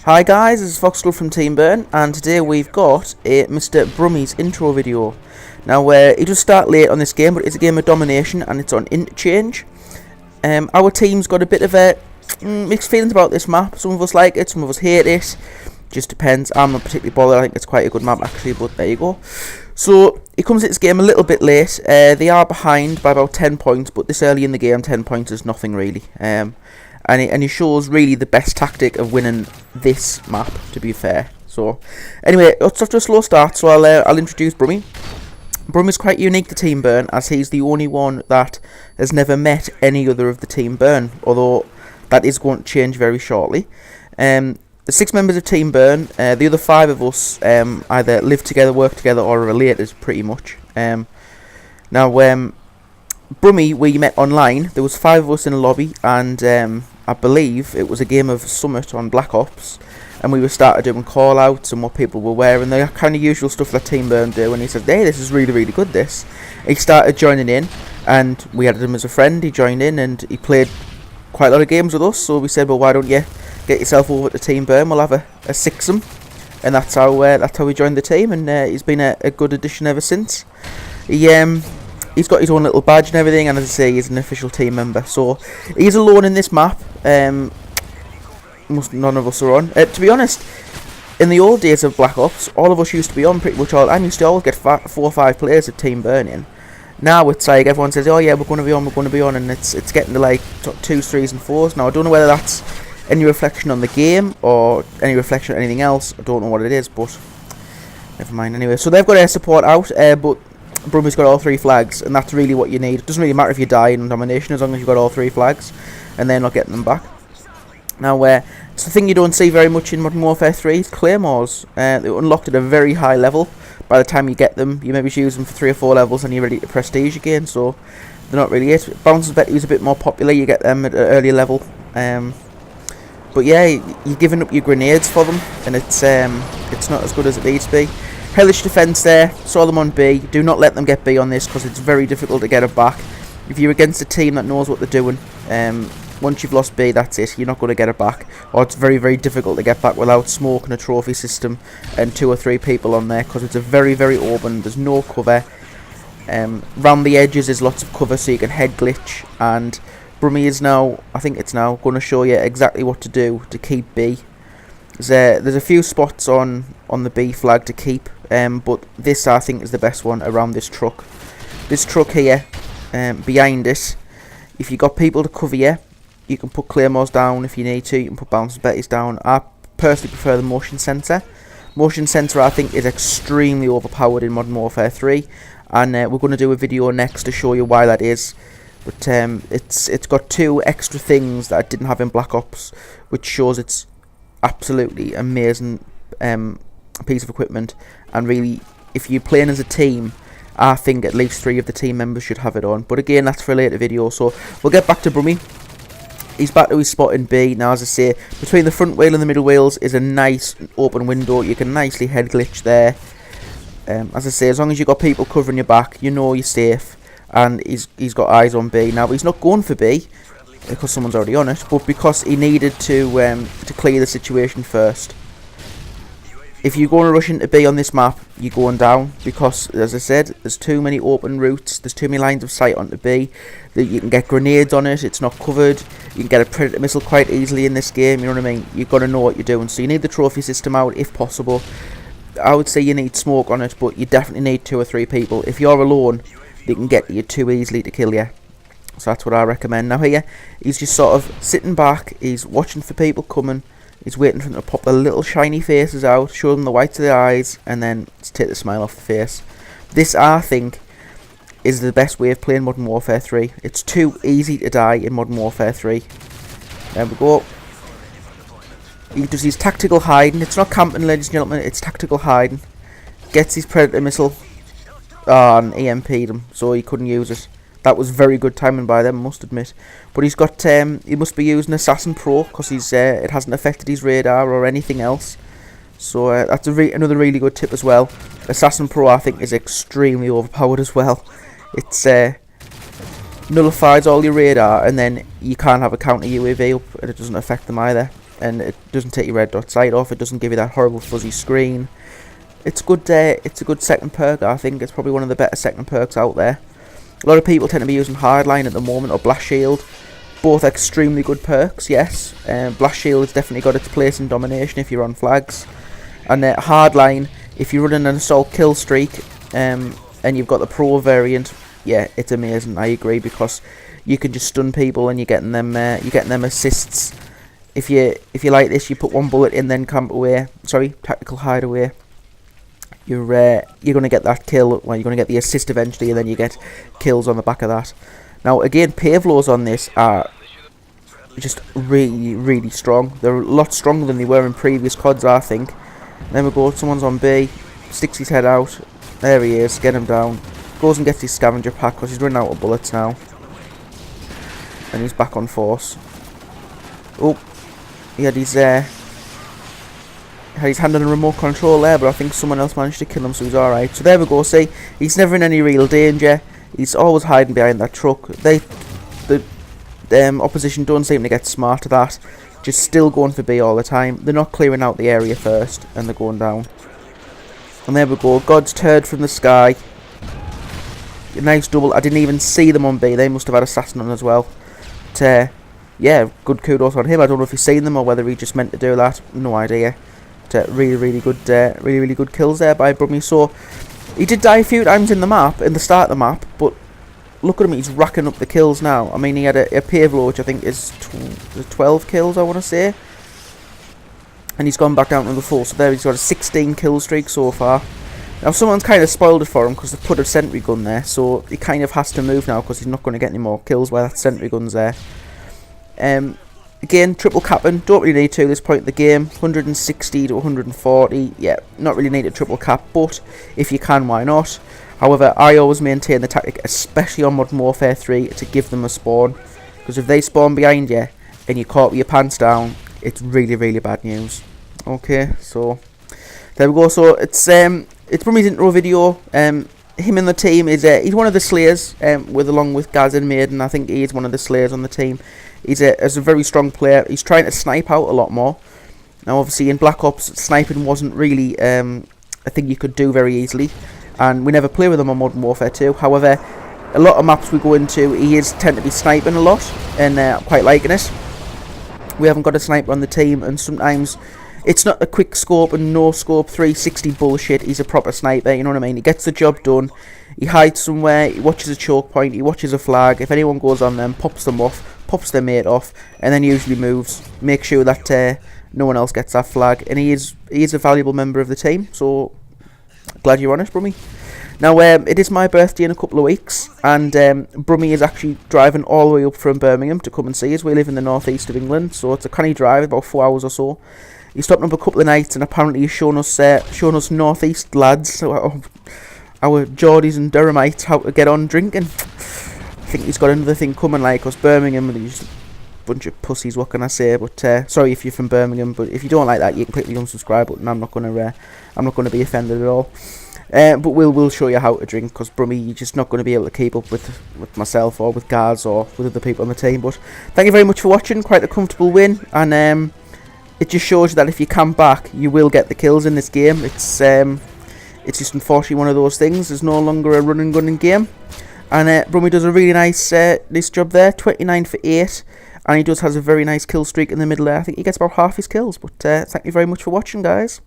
Hi guys, this is Foxglove from Team Burn, and today we've got a Mr. Brumi3's intro video. Now, it does start late on this game, but it's a game of domination, and it's on interchange. Our team's got a bit of a mixed feelings about this map. Some of us like it, some of us hate it. Just depends. I'm not particularly bothered. I think it's quite a good map actually, but there you go. So he comes into this game a little bit late. They are behind by about 10 points, but this early in the game, 10 points is nothing really. And he shows really the best tactic of winning this map, to be fair. So anyway, it's off to a slow start, so I'll introduce Brumi. Brumi's quite unique to Team Burn, as he's the only one that has never met any other of the Team Burn, although that is going to change very shortly. The 6 members of Team Burn, the other 5 of us either live together, work together, or are related, pretty much. Now, Brumi, we met online. There was 5 of us in a lobby, and I believe it was a game of Summit on Black Ops, and we started doing call-outs and what people were wearing, the kind of usual stuff that Team Burn do, and he said, hey, this is really, really good, this. He started joining in, and we added him as a friend. He joined in, and he played quite a lot of games with us, so we said, well, why don't you get yourself over to Team Burn, we'll have a six-em, and that's how we joined the team, and he's been a good addition ever since. He's got his own little badge and everything, and as I say, he's an official team member. So he's alone in this map. None of us are on. To be honest, in the old days of Black Ops, all of us used to be on pretty much all. I used to always get 4 or 5 players of Team Burn in. Now it's like everyone says, oh yeah, we're going to be on, and it's getting to like 2s, 3s, and 4s. Now I don't know whether that's any reflection on the game or any reflection on anything else. I don't know what it is, but never mind. Anyway, so they've got air support out, but Brumi's got all 3 flags, and that's really what you need. It doesn't really matter if you die in domination as long as you've got all 3 flags, and they're not getting them back. Now, it's the thing you don't see very much in Modern Warfare 3 is claymores. They're unlocked at a very high level. By the time you get them, you maybe use them for 3 or 4 levels, and you're ready to prestige again. So they're not really it. Bouncers bet is a bit more popular. You get them at an earlier level. But yeah, you're giving up your grenades for them, and it's not as good as it needs to be. Hellish defense there, saw them on B. Do not let them get B on this, because it's very difficult to get it back. If you're against a team that knows what they're doing, once you've lost B, that's it. You're not going to get it back. Or it's very, very difficult to get back without smoke and a trophy system and 2 or 3 people on there, because it's a very, very open. There's no cover. Round the edges is lots of cover, so you can head glitch. And Brumi is now, I think it's now, going to show you exactly what to do to keep B. There's a few spots on the B flag to keep, but this I think is the best one around this truck. This truck here, behind it, if you got people to cover you, you can put claymores down if you need to. You can put bouncers betties down. I personally prefer the motion sensor. Motion sensor I think is extremely overpowered in Modern Warfare 3, and we're going to do a video next to show you why that is. But it's got 2 extra things that I didn't have in Black Ops, which shows it's absolutely amazing piece of equipment. And really, if you're playing as a team, I think at least 3 of the team members should have it on. But again, that's for a later video, so we'll get back to Brumi. He's back to his spot in B. Now, as I say, between the front wheel and the middle wheels is a nice open window. You can nicely head glitch there. As I say, as long as you've got people covering your back, you know you're safe. And he's got eyes on B. Now, he's not going for B, because someone's already on it, but because he needed to clear the situation first. If you're going to rush into B on this map, you're going down, because, as I said, there's too many open routes, there's too many lines of sight onto B, that you can get grenades on it, it's not covered, you can get a predator missile quite easily in this game, you know what I mean? You've got to know what you're doing, so you need the trophy system out if possible. I would say you need smoke on it, but you definitely need 2 or 3 people. If you're alone, they can get you too easily to kill you. So that's what I recommend. Now here, he's just sort of sitting back, he's watching for people coming, he's waiting for them to pop their little shiny faces out, show them the whites of their eyes, and then take the smile off the face. This, I think, is the best way of playing Modern Warfare 3. It's too easy to die in Modern Warfare 3. There we go. He does his tactical hiding. It's not camping, ladies and gentlemen, it's tactical hiding. Gets his predator missile. And EMP'd him, so he couldn't use it. That was very good timing by them, I must admit. But he's got, he must be using Assassin Pro, because it hasn't affected his radar or anything else. So that's another really good tip as well. Assassin Pro, I think, is extremely overpowered as well. It's nullifies all your radar, and then you can't have a counter UAV up, and it doesn't affect them either. and it doesn't take your red dot sight off. It doesn't give you that horrible fuzzy screen. It's good. It's a good second perk. I think it's probably one of the better second perks out there. A lot of people tend to be using Hardline at the moment, or Blast Shield. Both extremely good perks, yes. Blast Shield has definitely got its place in domination if you're on flags. And Hardline, if you're running an assault kill streak, and you've got the pro variant, yeah, it's amazing. I agree, because you can just stun people and you're getting them assists. If you like this, you put one bullet in, then camp away. Sorry, tactical hide away. You're gonna get that kill. Well, you're gonna get the assist eventually, and then you get kills on the back of that. Now again, payloads on this are just really, really strong. They're a lot stronger than they were in previous CODs, I think. There we go. Someone's on B. Sticks his head out. There he is. Get him down. Goes and gets his scavenger pack because he's running out of bullets now. And he's back on force. Oh, he had his hand on a remote control there, but I think someone else managed to kill him, so he's alright. So there we go. See, he's never in any real danger. He's always hiding behind that truck. The opposition don't seem to get smart to that. Just still going for B all the time. They're not clearing out the area first, and they're going down. And there we go. God's turd from the sky. A nice double. I didn't even see them on B. They must have had assassin on as well. But, yeah, good kudos on him. I don't know if he's seen them or whether he just meant to do that. No idea. But, really good kills there by Brumi. So he did die a few times in the start of the map, but look at him, he's racking up the kills now. I mean, he had a payload, which I think is 12 kills, I want to say. And he's gone back down to the 4, so there he's got a 16 kill streak so far. Now, someone's kind of spoiled it for him because they've put a sentry gun there, so he kind of has to move now because he's not going to get any more kills while that sentry gun's there. Again, triple capping, don't really need to at this point in the game. 160 to 140, yeah, not really need a triple cap, but if you can, why not? However, I always maintain the tactic, especially on Modern Warfare 3, to give them a spawn. Because if they spawn behind you, and you're caught with your pants down, it's really, really bad news. Okay, so, there we go. So, it's Brumi's intro video. Him and the team, he's one of the Slayers, along with Gaz and Maiden. I think he is one of the Slayers on the team. He's a very strong player. He's trying to snipe out a lot more. Now, obviously, in Black Ops, sniping wasn't really a thing you could do very easily. And we never play with him on Modern Warfare 2. However, a lot of maps we go into, he is tend to be sniping a lot. And I'm quite liking it. We haven't got a sniper on the team. And sometimes it's not a quick scope and no scope 360 bullshit. He's a proper sniper, you know what I mean? He gets the job done. He hides somewhere. He watches a choke point. He watches a flag. If anyone goes on them, pops them off. Pops their mate off, and then usually moves. Make sure that no one else gets that flag. And he is a valuable member of the team. So glad you're on it, Brumi. Now it is my birthday in a couple of weeks, and Brumi is actually driving all the way up from Birmingham to come and see us. We live in the northeast of England, so it's a canny drive, about 4 hours or so. He's stopping up a couple of nights, and apparently he's shown us northeast lads, so our Geordies and Durhamites, how to get on drinking. I think he's got another thing coming, like us Birmingham, and he's a bunch of pussies, what can I say? But sorry if you're from Birmingham, but if you don't like that, you can click the unsubscribe button. I'm not gonna be offended at all. But we'll show you how to drink, because Brumi, you're just not going to be able to keep up with myself or with Gaz or with other people on the team. But thank you very much for watching. Quite a comfortable win, and it just shows you that if you come back, you will get the kills in this game. It's just unfortunately one of those things. There's no longer a run and gunning game. And Brumi does a really nice job there, 29 for 8, and he has a very nice kill streak in the middle there. I think he gets about half his kills, but thank you very much for watching, guys.